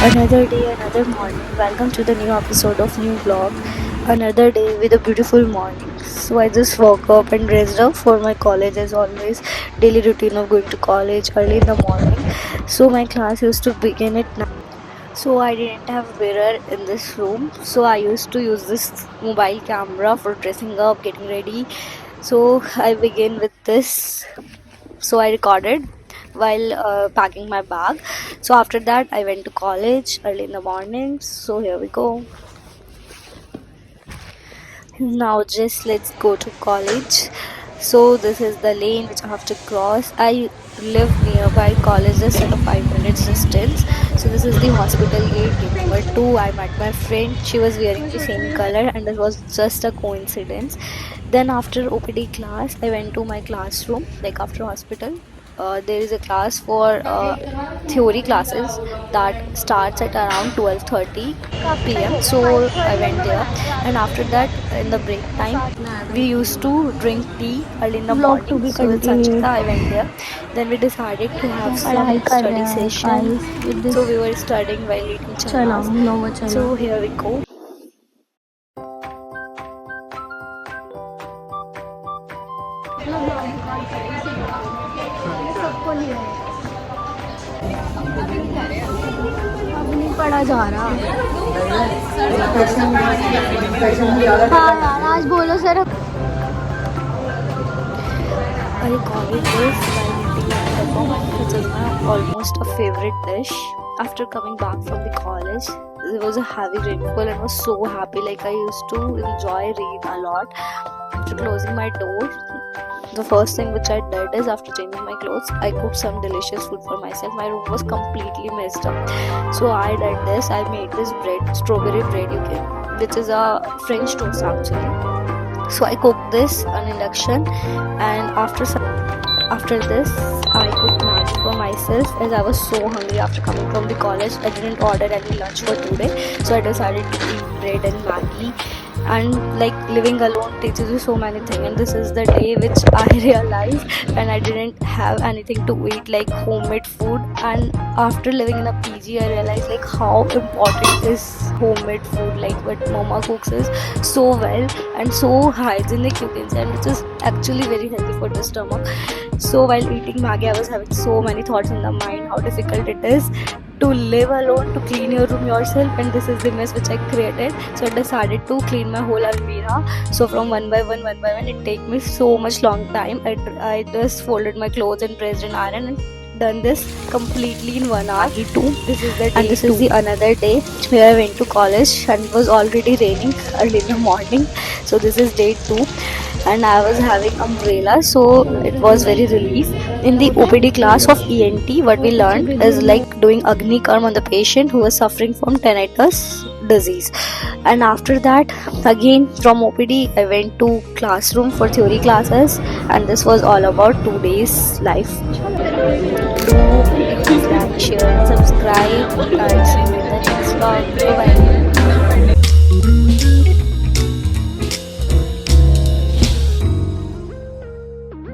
Another day, another morning. Welcome to the new episode of new vlog. Another day with a beautiful morning. So I just woke up and dressed up for my college as always. Daily routine of going to college early in the morning. So my class used to begin at 9. So I didn't have mirror in this room. So I used to use this mobile camera for dressing up, getting ready. So I begin with this. So I recorded while packing my bag. So after that I went to college early in the morning. So here we go. Now just let's go to college. So this is the lane which I have to cross. I live nearby college just at a 5 minutes distance. So this is the hospital gate number 2. I met my friend. She was wearing the same color and it was just a coincidence. Then after OPD class I went to my classroom, like after hospital. There is a class for theory classes that starts at around 12:30 p.m. So I went there, and after that in the break time we used to drink tea early in the Vlog to morning. be So with Sanchita continued. I went there. Then we decided to have some पढ़ाई कर रहे study हैं session. guys with this. So we were studying while eating चला chanas. नोवा चला. So here we go. अब नहीं पढ़ा जा रहा. हाँ यार आज बोलो sir. I recorded this while eating lBAMS, which is my almost a favorite dish. After coming back from the college, it was a heavy rainfall and I was so happy. Like I used to enjoy rain a lot. After closing my door, the first thing which I did is after changing my clothes, I cooked some delicious food for myself. My room was completely messed up. So I did this. I made this bread, strawberry bread, which is a French toast actually. So I cooked this on induction, and after this I cooked Maggi for myself as I was so hungry after coming from the college. I didn't order any lunch for today, so I decided to eat bread and Maggi. And like living alone teaches you so many things, and this is the day which I realized when I didn't have anything to eat like homemade food. And after living in a PG I realized like how important is homemade food, like what mama cooks is so well and so hygienic you can say, and which is actually very healthy for the stomach. So while eating Maggi I was having so many thoughts in the mind how difficult it is to live alone, to clean your room yourself, and this is the mess which I created. So I decided to clean my whole almirah. So from one by one, it take me so much long time. I just folded my clothes and pressed and iron and done this completely in 1 hour. This is the day and this is the another day where I went to college and it was already raining early in the morning. So this is day 2 and I was having umbrella, so it was very relief. In the OPD class of ENT, what we learned is like doing Agni Karm on the patient who was suffering from tinnitus disease. And after that, again from OPD, I went to classroom for theory classes, and this was all about 2 days life. Do please like, share, and subscribe, and see you in the next vlog. Bye bye.